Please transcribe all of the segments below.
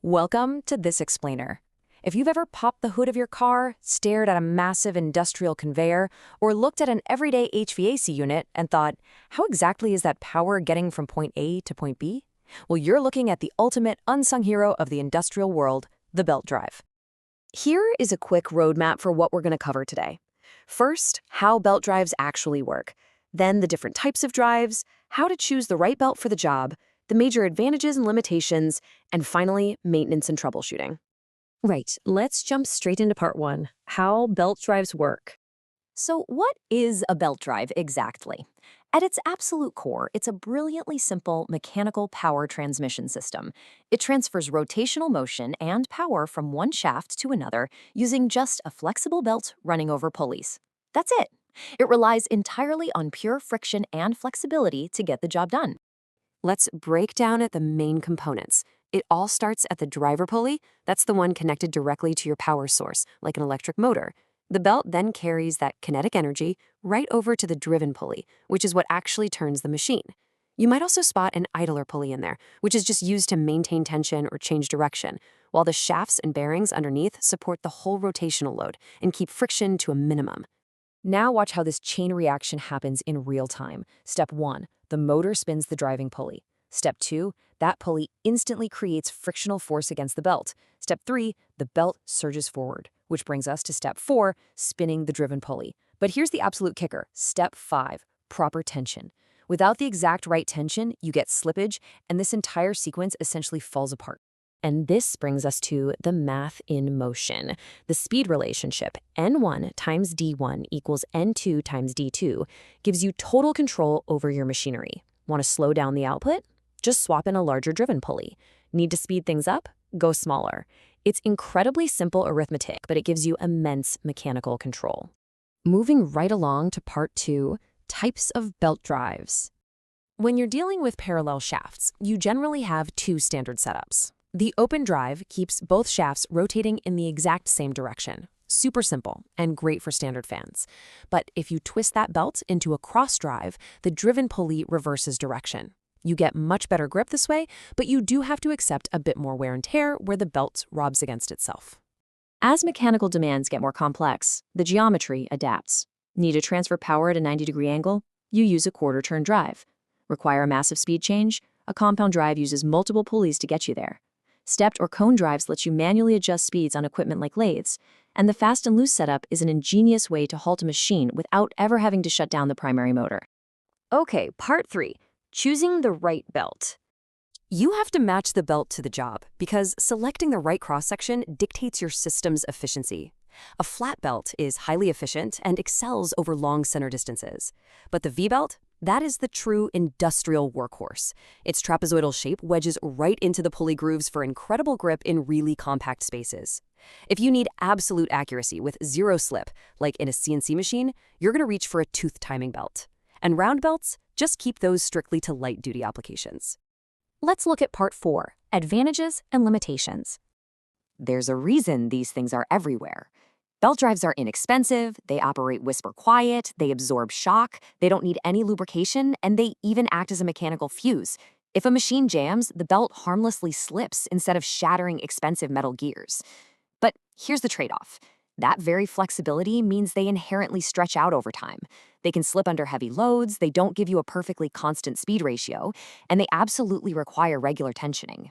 Welcome to This Explainer. If you've ever popped the hood of your car, stared at a massive industrial conveyor, or looked at an everyday HVAC unit and thought, how exactly is that power getting from point A to point B? Well, you're looking at the ultimate unsung hero of the industrial world, the belt drive. Here is a quick roadmap for what we're going to cover today. First, how belt drives actually work. Then the different types of drives, how to choose the right belt for the job, the major advantages and limitations, and finally, maintenance and troubleshooting. Right, let's jump straight into part one, how belt drives work. So what is a belt drive exactly? At its absolute core, it's a brilliantly simple mechanical power transmission system. It transfers rotational motion and power from one shaft to another using just a flexible belt running over pulleys. That's it. It relies entirely on pure friction and flexibility to get the job done. Let's break down at the main components. It all starts at the driver pulley. That's the one connected directly to your power source, like an electric motor. The belt then carries that kinetic energy right over to the driven pulley, which is what actually turns the machine. You might also spot an idler pulley in there, which is just used to maintain tension or change direction, while the shafts and bearings underneath support the whole rotational load and keep friction to a minimum. Now watch how this chain reaction happens in real time. Step 1, the motor spins the driving pulley. Step 2, that pulley instantly creates frictional force against the belt. Step 3, the belt surges forward, which brings us to Step 4, spinning the driven pulley. But here's the absolute kicker. Step 5, proper tension. Without the exact right tension, you get slippage, and this entire sequence essentially falls apart. And this brings us to the math in motion. The speed relationship, N1 times D1 equals N2 times D2, gives you total control over your machinery. Want to slow down the output? Just swap in a larger driven pulley. Need to speed things up? Go smaller. It's incredibly simple arithmetic, but it gives you immense mechanical control. Moving right along to part 2, types of belt drives. When you're dealing with parallel shafts, you generally have two standard setups. The open drive keeps both shafts rotating in the exact same direction. Super simple and great for standard fans. But if you twist that belt into a cross drive, the driven pulley reverses direction. You get much better grip this way, but you do have to accept a bit more wear and tear where the belt rubs against itself. As mechanical demands get more complex, the geometry adapts. Need to transfer power at a 90-degree angle? You use a quarter-turn drive. Require a massive speed change? A compound drive uses multiple pulleys to get you there. Stepped or cone drives let you manually adjust speeds on equipment like lathes, and the fast and loose setup is an ingenious way to halt a machine without ever having to shut down the primary motor. Okay, part 3, choosing the right belt. You have to match the belt to the job because selecting the right cross-section dictates your system's efficiency. A flat belt is highly efficient and excels over long center distances, but the V-belt? That is the true industrial workhorse. Its trapezoidal shape wedges right into the pulley grooves for incredible grip in really compact spaces. If you need absolute accuracy with zero slip, like in a CNC machine, you're going to reach for a tooth timing belt. And round belts, just keep those strictly to light-duty applications. Let's look at part 4, advantages and limitations. There's a reason these things are everywhere. Belt drives are inexpensive, they operate whisper quiet, they absorb shock, they don't need any lubrication, and they even act as a mechanical fuse. If a machine jams, the belt harmlessly slips instead of shattering expensive metal gears. But here's the trade-off. That very flexibility means they inherently stretch out over time. They can slip under heavy loads, they don't give you a perfectly constant speed ratio, and they absolutely require regular tensioning.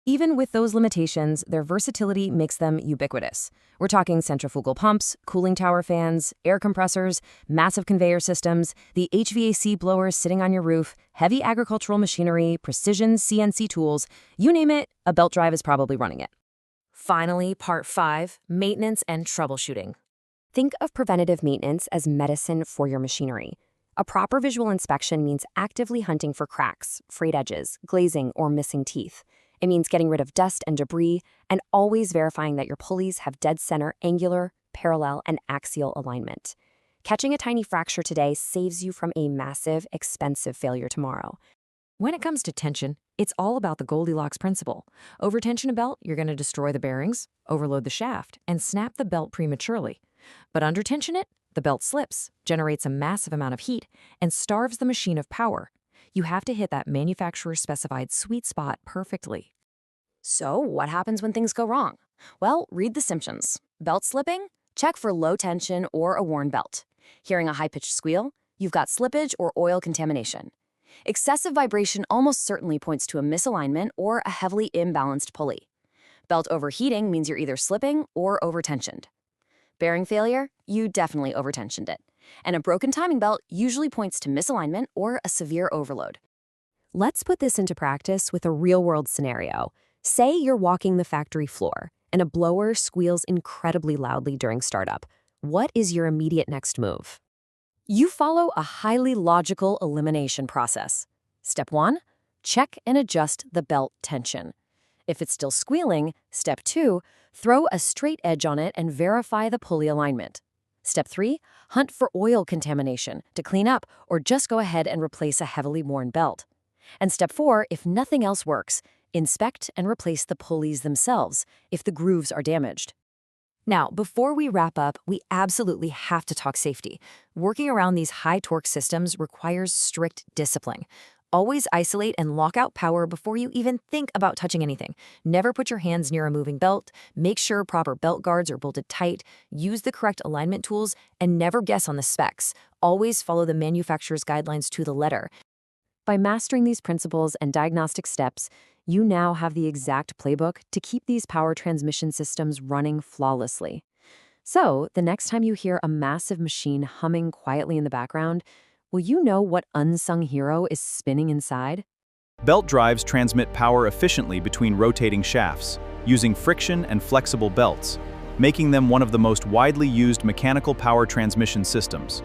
Even with those limitations, their versatility makes them ubiquitous. We're talking centrifugal pumps, cooling tower fans, air compressors, massive conveyor systems, the HVAC blowers sitting on your roof, heavy agricultural machinery, precision CNC tools, you name it, a belt drive is probably running it. Finally, part 5, maintenance and troubleshooting. Think of preventative maintenance as medicine for your machinery. A proper visual inspection means actively hunting for cracks, frayed edges, glazing, or missing teeth. It means getting rid of dust and debris and always verifying that your pulleys have dead center, angular, parallel, and axial alignment. Catching a tiny fracture today saves you from a massive, expensive failure tomorrow. When it comes to tension, it's all about the Goldilocks principle. Overtension a belt, you're going to destroy the bearings, overload the shaft, and snap the belt prematurely. But undertension it, the belt slips, generates a massive amount of heat, and starves the machine of power. You have to hit that manufacturer-specified sweet spot perfectly. So, what happens when things go wrong? Well, read the symptoms. Belt slipping? Check for low tension or a worn belt. Hearing a high-pitched squeal? You've got slippage or oil contamination. Excessive vibration almost certainly points to a misalignment or a heavily imbalanced pulley. Belt overheating means you're either slipping or overtensioned. Bearing failure? You definitely overtensioned it. And a broken timing belt usually points to misalignment or a severe overload. Let's put this into practice with a real-world scenario. Say you're walking the factory floor, and a blower squeals incredibly loudly during startup. What is your immediate next move? You follow a highly logical elimination process. Step 1, check and adjust the belt tension. If it's still squealing, step 2, throw a straight edge on it and verify the pulley alignment. Step 3, hunt for oil contamination to clean up or just go ahead and replace a heavily worn belt. And step 4, if nothing else works, inspect and replace the pulleys themselves if the grooves are damaged. Now, before we wrap up, we absolutely have to talk safety. Working around these high-torque systems requires strict discipline. Always isolate and lock out power before you even think about touching anything. Never put your hands near a moving belt. Make sure proper belt guards are bolted tight. Use the correct alignment tools, and never guess on the specs. Always follow the manufacturer's guidelines to the letter. By mastering these principles and diagnostic steps, you now have the exact playbook to keep these power transmission systems running flawlessly. So, the next time you hear a massive machine humming quietly in the background, will you know what unsung hero is spinning inside? Belt drives transmit power efficiently between rotating shafts, using friction and flexible belts, making them one of the most widely used mechanical power transmission systems.